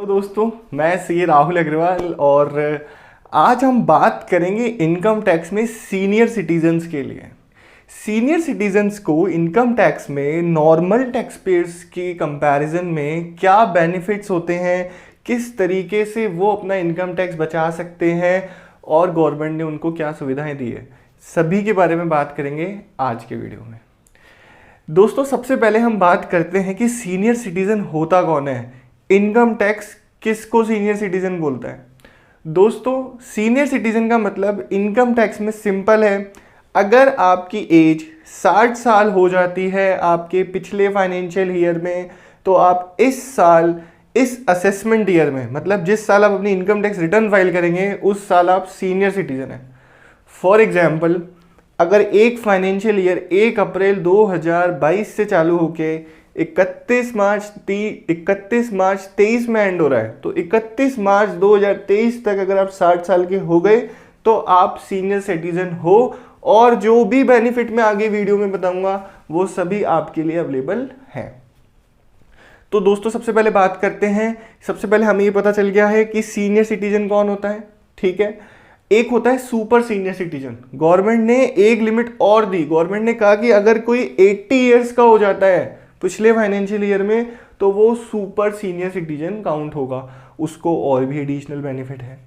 दोस्तों, मैं सी राहुल अग्रवाल और आज हम बात करेंगे इनकम टैक्स में सीनियर सिटीजन्स के लिए। सीनियर सिटीजन्स को इनकम टैक्स में नॉर्मल टैक्स पेयर्स की कंपैरिजन में क्या बेनिफिट्स होते हैं, किस तरीके से वो अपना इनकम टैक्स बचा सकते हैं और गवर्नमेंट ने उनको क्या सुविधाएं दी है, सभी के बारे में बात करेंगे आज के वीडियो में। दोस्तों, सबसे पहले हम बात करते हैं कि सीनियर सिटीजन होता कौन है। इनकम टैक्स किसको सीनियर सिटीजन बोलता है? दोस्तों, सीनियर सिटीजन का मतलब इनकम टैक्स में सिंपल है। अगर आपकी एज 60 साल हो जाती है आपके पिछले फाइनेंशियल ईयर में, तो आप इस साल इस असेसमेंट ईयर में, मतलब जिस साल आप अपनी इनकम टैक्स रिटर्न फाइल करेंगे उस साल आप सीनियर सिटीजन हैं। फॉर एग्जाम्पल, अगर एक फाइनेंशियल ईयर 1 अप्रैल 2022 से चालू होके 31 मार्च 23 में एंड हो रहा है, तो 31 मार्च 2023 तक अगर आप 60 साल के हो गए तो आप सीनियर सिटीजन हो, और जो भी बेनिफिट मैं आगे वीडियो में बताऊंगा वो सभी आपके लिए अवेलेबल है। तो दोस्तों, सबसे पहले बात करते हैं। सबसे पहले हमें ये पता चल गया है कि सीनियर सिटीजन कौन होता है, ठीक है। एक होता है सुपर सीनियर सिटीजन। गवर्नमेंट ने एक लिमिट और दी। गवर्नमेंट ने कहा कि अगर कोई 80 ईयर्स का हो जाता है पिछले फाइनेंशियल ईयर में, तो वो सुपर सीनियर सिटीजन काउंट होगा, उसको और भी एडिशनल बेनिफिट है।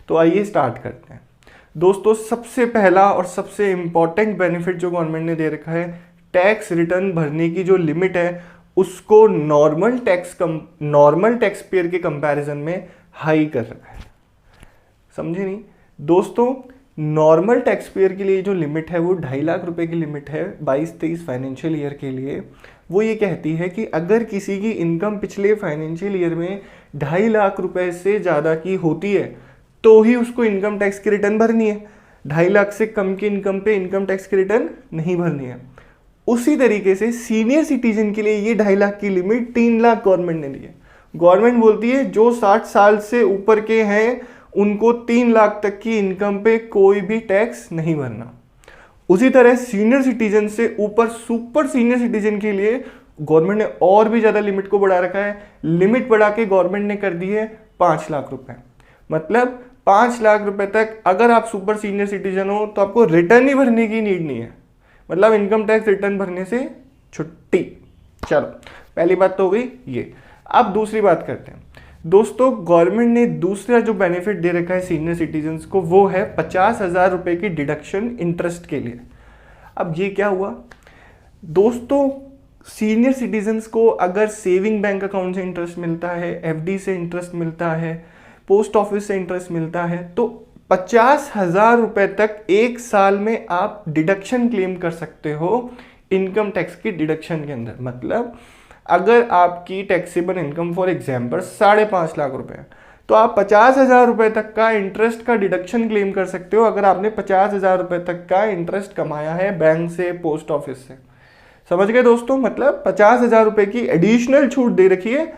तो आइए स्टार्ट करते हैं। दोस्तों, सबसे पहला और सबसे इंपॉर्टेंट बेनिफिट जो गवर्नमेंट ने दे रखा है, टैक्स रिटर्न भरने की जो लिमिट है उसको नॉर्मल टैक्स पेयर के कंपैरिजन में हाई कर रखा है। समझे नहीं दोस्तों? नॉर्मल टैक्स पेयर के लिए जो लिमिट है वो 2.5 लाख रुपए की लिमिट है 22-23 फाइनेंशियल ईयर के लिए। वो ये कहती है कि अगर किसी की इनकम पिछले फाइनेंशियल ईयर में 2.5 लाख रुपए से ज़्यादा की होती है तो ही उसको इनकम टैक्स की रिटर्न भरनी है। 2.5 लाख से कम की इनकम पे इनकम टैक्स की रिटर्न नहीं भरनी है। उसी तरीके से सीनियर सिटीजन के लिए ये 2.5 लाख की लिमिट 3 लाख गवर्नमेंट ने दी है। गवर्नमेंट बोलती है जो 60 साल से ऊपर के हैं उनको 3 लाख तक की इनकम पे कोई भी टैक्स नहीं भरना। उसी तरह सीनियर सिटीजन से ऊपर सुपर सीनियर सिटीजन के लिए गवर्नमेंट ने और भी ज़्यादा लिमिट को बढ़ा रखा है। लिमिट बढ़ा के गवर्नमेंट ने कर दी है 5 लाख रुपए। मतलब 5 लाख रुपए तक अगर आप सुपर सीनियर सिटीजन हो तो आपको रिटर्न ही भरने की नीड नहीं है, मतलब इनकम टैक्स रिटर्न भरने से छुट्टी। चलो, पहली बात तो हो गई ये। अब दूसरी बात करते हैं। दोस्तों, गवर्नमेंट ने दूसरा जो बेनिफिट दे रखा है सीनियर सिटीजन्स को, वो है 50,000 रुपए की डिडक्शन इंटरेस्ट के लिए। अब ये क्या हुआ दोस्तों? सीनियर सिटीजन्स को अगर सेविंग बैंक अकाउंट से इंटरेस्ट मिलता है, एफडी से इंटरेस्ट मिलता है, पोस्ट ऑफिस से इंटरेस्ट मिलता है, तो 50,000 रुपए तक एक साल में आप डिडक्शन क्लेम कर सकते हो इनकम टैक्स की डिडक्शन के अंदर। मतलब अगर आपकी taxable income for example 5.5 lakh रुपए है, तो आप 50,000 रुपए तक का इंटरेस्ट का डिडक्शन क्लेम कर सकते हो अगर आपने 50,000 रुपए तक का इंटरेस्ट कमाया है बैंक से, पोस्ट ऑफिस से। समझ गए दोस्तों? मतलब 50,000 रुपए की एडिशनल छूट दे रखी है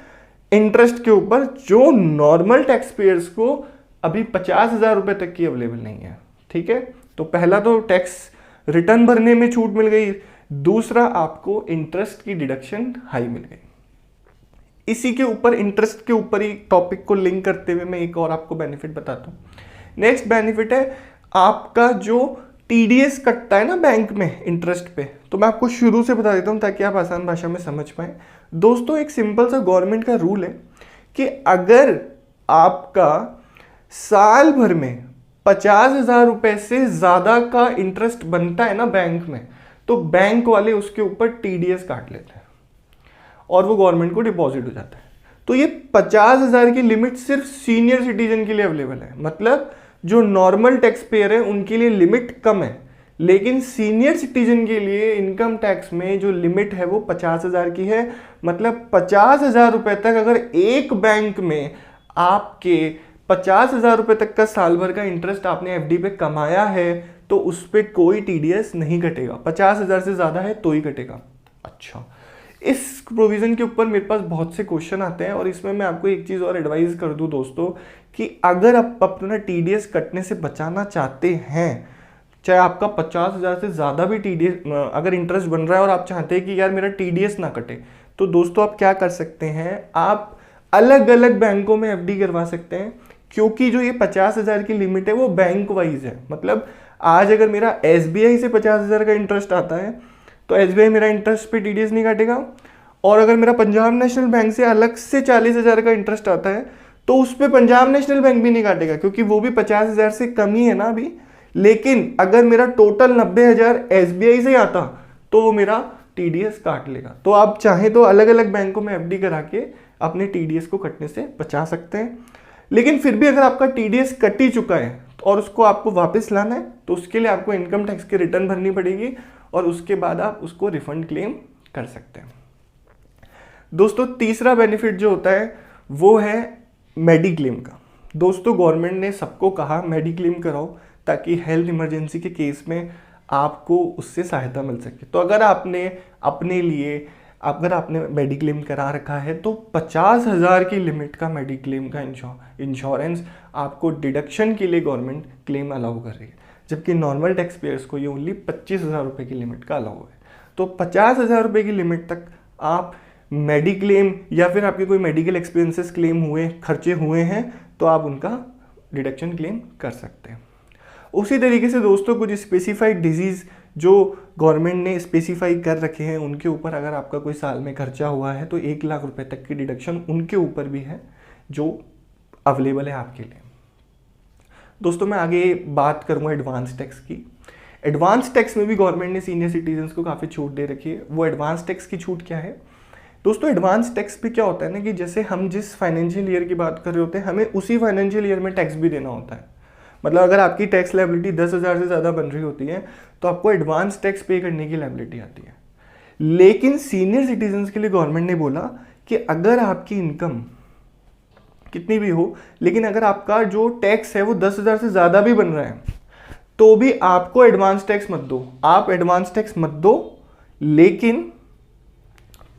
इंटरेस्ट के ऊपर, जो नॉर्मल टैक्स पेयर्स को अभी 50,000 रुपए तक की अवेलेबल नहीं है। ठीक है, तो पहला तो टैक्स रिटर्न भरने में छूट मिल गई, दूसरा आपको इंटरेस्ट की डिडक्शन हाई मिल गई। इसी के ऊपर, इंटरेस्ट के ऊपर ही टॉपिक को लिंक करते हुए मैं एक और आपको बेनिफिट बताता हूँ। नेक्स्ट बेनिफिट है आपका जो टीडीएस कटता है ना बैंक में इंटरेस्ट पे, तो मैं आपको शुरू से बता देता हूँ ताकि आप आसान भाषा में समझ पाए। दोस्तों, एक सिंपल सा गवर्नमेंट का रूल है कि अगर आपका साल भर में 50,000 रुपए से ज्यादा का इंटरेस्ट बनता है ना बैंक में, तो बैंक वाले उसके ऊपर टीडीएस काट लेते हैं और वो गवर्नमेंट को डिपॉजिट हो जाता है। तो ये 50,000 की लिमिट सिर्फ सीनियर सिटीजन के लिए अवेलेबल है। मतलब जो नॉर्मल टैक्स पेयर है उनके लिए लिमिट कम है, लेकिन सीनियर सिटीजन के लिए इनकम टैक्स में जो लिमिट है वो 50,000 की है। मतलब 50,000 रुपए तक अगर एक बैंक में आपके 50,000 रुपए तक का साल भर का इंटरेस्ट आपने एफडी पे कमाया है तो उस पर कोई टीडीएस नहीं कटेगा। 50,000 से ज़्यादा है तो ही कटेगा। अच्छा, इस प्रोविज़न के ऊपर मेरे पास बहुत से क्वेश्चन आते हैं और इसमें मैं आपको एक चीज़ और एडवाइस कर दूं दोस्तों, कि अगर आप अपना टीडीएस कटने से बचाना चाहते हैं, चाहे आपका 50,000 से ज़्यादा भी टीडीएस अगर इंटरेस्ट बन रहा है और आप चाहते हैं कि यार मेरा टीडीएस ना कटे, तो दोस्तों आप क्या कर सकते हैं, आप अलग अलग बैंकों में एफडी करवा सकते हैं, क्योंकि जो ये 50,000 की लिमिट है वो बैंक वाइज है। मतलब आज अगर मेरा एसबीआई से 50,000 का इंटरेस्ट आता है तो एसबीआई मेरा इंटरेस्ट पे टीडीएस नहीं काटेगा, और अगर मेरा पंजाब नेशनल बैंक से अलग से 40,000 का इंटरेस्ट आता है तो उस पर पंजाब नेशनल बैंक भी नहीं काटेगा, क्योंकि वो भी 50,000 से कम ही है ना अभी। लेकिन अगर मेरा टोटल 90,000 एसबीआई से आता तो वो मेरा टीडीएस काट लेगा। तो आप चाहें तो अलग अलग बैंकों में एफडी करा के अपने टीडीएस को कटने से बचा सकते हैं। लेकिन फिर भी अगर आपका टीडीएस कट ही चुका है और उसको आपको वापस लाना है तो उसके लिए आपको इनकम टैक्स की रिटर्न भरनी पड़ेगी, और उसके बाद आप उसको रिफंड क्लेम कर सकते हैं। दोस्तों तीसरा बेनिफिट जो होता है वो है मेडिक्लेम का। दोस्तों गवर्नमेंट ने सबको कहा मेडिक्लेम कराओ, ताकि हेल्थ इमरजेंसी के केस में आपको उससे सहायता मिल सके। तो अगर आपने अपने लिए अगर आपने मेडिक्लेम करा रखा है तो 50,000 की लिमिट का मेडिक्लेम का इंश्योरेंस आपको डिडक्शन के लिए गवर्नमेंट क्लेम अलाउ कर रही है, जबकि नॉर्मल टैक्स पेयर्स को ये ओनली 25,000 रुपये की लिमिट का अलाउ है। तो 50,000 रुपये की लिमिट तक आप मेडिक्लेम या फिर आपके कोई मेडिकल एक्सपेंसेस क्लेम हुए, खर्चे हुए हैं, तो आप उनका डिडक्शन क्लेम कर सकते हैं। उसी तरीके से दोस्तों कुछ स्पेसिफाइड डिजीज़ जो गवर्नमेंट ने स्पेसिफाई कर रखे हैं उनके ऊपर अगर आपका कोई साल में खर्चा हुआ है तो 1 लाख रुपए तक की डिडक्शन उनके ऊपर भी है जो अवेलेबल है आपके लिए। दोस्तों मैं आगे बात करूँगा एडवांस टैक्स की। एडवांस टैक्स में भी गवर्नमेंट ने सीनियर सिटीजन्स को काफ़ी छूट दे रखी है। वो एडवांस टैक्स की छूट क्या है दोस्तों? एडवांस टैक्स पे क्या होता है ना कि जैसे हम जिस फाइनेंशियल ईयर की बात कर रहे होते हैं हमें उसी फाइनेंशियल ईयर में टैक्स भी देना होता है। मतलब अगर आपकी टैक्स लायबिलिटी 10,000 से ज़्यादा बन रही होती है तो आपको एडवांस टैक्स पे करने की लायबिलिटी आती है। लेकिन सीनियर सिटीजन्स के लिए गवर्नमेंट ने बोला कि अगर आपकी इनकम कितनी भी हो, लेकिन अगर आपका जो टैक्स है वो 10,000 से ज़्यादा भी बन रहा है तो भी आपको एडवांस टैक्स मत दो। आप एडवांस टैक्स मत दो, लेकिन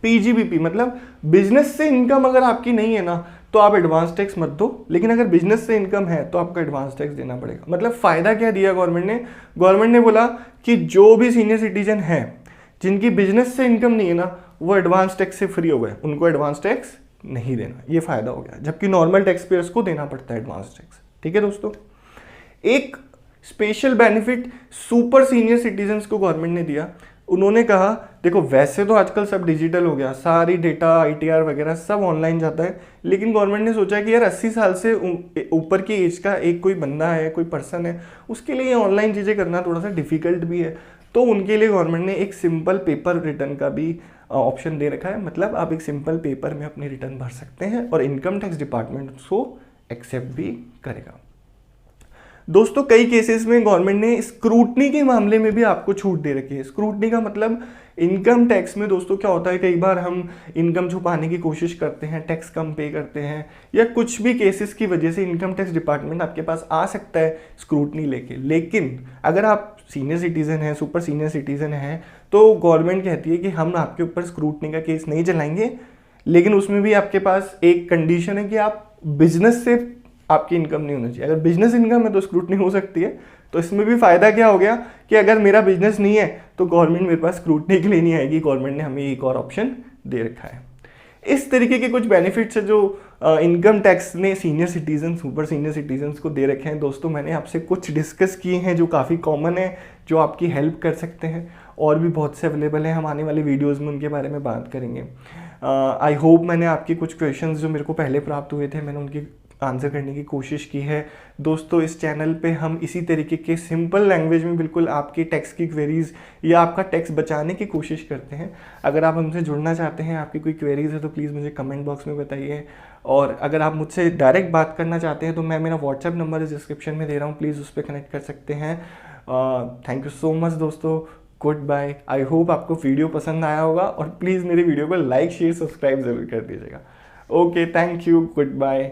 पीजीबीपी मतलब बिजनेस से इनकम अगर आपकी नहीं है ना तो आप एडवांस टैक्स मत दो, लेकिन अगर बिजनेस से इनकम है तो आपको एडवांस टैक्स देना पड़ेगा। मतलब फ़ायदा क्या दिया गवर्नमेंट ने? गवर्नमेंट ने बोला कि जो भी सीनियर सिटीजन है जिनकी बिजनेस से इनकम नहीं है ना वो एडवांस टैक्स से फ्री हो गए, उनको एडवांस टैक्स नहीं देना। ये फ़ायदा हो गया, जबकि नॉर्मल टैक्स पेयर्स को देना पड़ता है एडवांस टैक्स। ठीक है दोस्तों, एक special benefit super senior citizens को गवर्नमेंट ने दिया। उन्होंने कहा देखो वैसे तो आजकल सब डिजिटल हो गया, सारी डेटा आईटीआर वगैरह सब ऑनलाइन जाता है, लेकिन गवर्नमेंट ने सोचा कि यार 80 साल से ऊपर की एज का एक कोई बंदा है, कोई पर्सन है, उसके लिए ऑनलाइन चीज़ें करना थोड़ा सा डिफिकल्ट भी है। तो उनके लिए गवर्नमेंट ने एक सिंपल पेपर रिटर्न का भी ऑप्शन दे रखा है। मतलब आप एक सिंपल पेपर में अपनी रिटर्न भर सकते हैं और इनकम टैक्स डिपार्टमेंट उसको एक्सेप्ट भी करेगा। दोस्तों कई केसेस में गवर्नमेंट ने स्क्रूटनी के मामले में भी आपको छूट दे रखी है। स्क्रूटनी का मतलब इनकम टैक्स में दोस्तों क्या होता है, कई बार हम इनकम छुपाने की कोशिश करते हैं, टैक्स कम पे करते हैं, या कुछ भी केसेस की वजह से इनकम टैक्स डिपार्टमेंट आपके पास आ सकता है स्क्रूटनी लेके। लेकिन अगर आप सीनियर सिटीजन हैं, सुपर सीनियर सिटीजन हैं, तो गवर्नमेंट कहती है कि हम आपके ऊपर स्क्रूटनी का केस नहीं चलाएंगे, लेकिन उसमें भी आपके पास एक कंडीशन है कि आप बिजनेस से आपकी इनकम नहीं होना चाहिए। अगर बिजनेस इनकम है तो स्क्रूटनी हो सकती है। तो इसमें भी फ़ायदा क्या हो गया कि अगर मेरा बिजनेस नहीं है तो गवर्नमेंट मेरे पास स्क्रूटनी के लिए नहीं आएगी। गवर्नमेंट ने हमें एक और ऑप्शन दे रखा है। इस तरीके के कुछ बेनिफिट्स है जो इनकम टैक्स ने senior citizen, super senior citizens को दे रखे हैं। दोस्तों मैंने आपसे कुछ डिस्कस किए हैं जो काफ़ी कॉमन है, जो आपकी हेल्प कर सकते हैं। और भी बहुत से अवेलेबल हैं, हम आने वाले वीडियोज़ में उनके बारे में बात करेंगे। आई होप मैंने आपके कुछ क्वेश्चंस जो मेरे को पहले प्राप्त हुए थे मैंने उनकी आंसर करने की कोशिश की है। दोस्तों इस चैनल पे हम इसी तरीके के सिंपल लैंग्वेज में बिल्कुल आपकी टैक्स की क्वेरीज़ या आपका टैक्स बचाने की कोशिश करते हैं। अगर आप हमसे जुड़ना चाहते हैं, आपकी कोई क्वेरीज़ है तो प्लीज़ मुझे कमेंट बॉक्स में बताइए। और अगर आप मुझसे डायरेक्ट बात करना चाहते हैं तो मैं मेरा व्हाट्सएप नंबर इस डिस्क्रिप्शन में दे रहा हूँ, प्लीज़ उस पर कनेक्ट कर सकते हैं। थैंक यू सो मच दोस्तों, गुड बाय। आई होप आपको वीडियो पसंद आया होगा और प्लीज़ मेरे वीडियो को लाइक शेयर सब्सक्राइब ज़रूर कर दीजिएगा। Okay, thank you, good bye.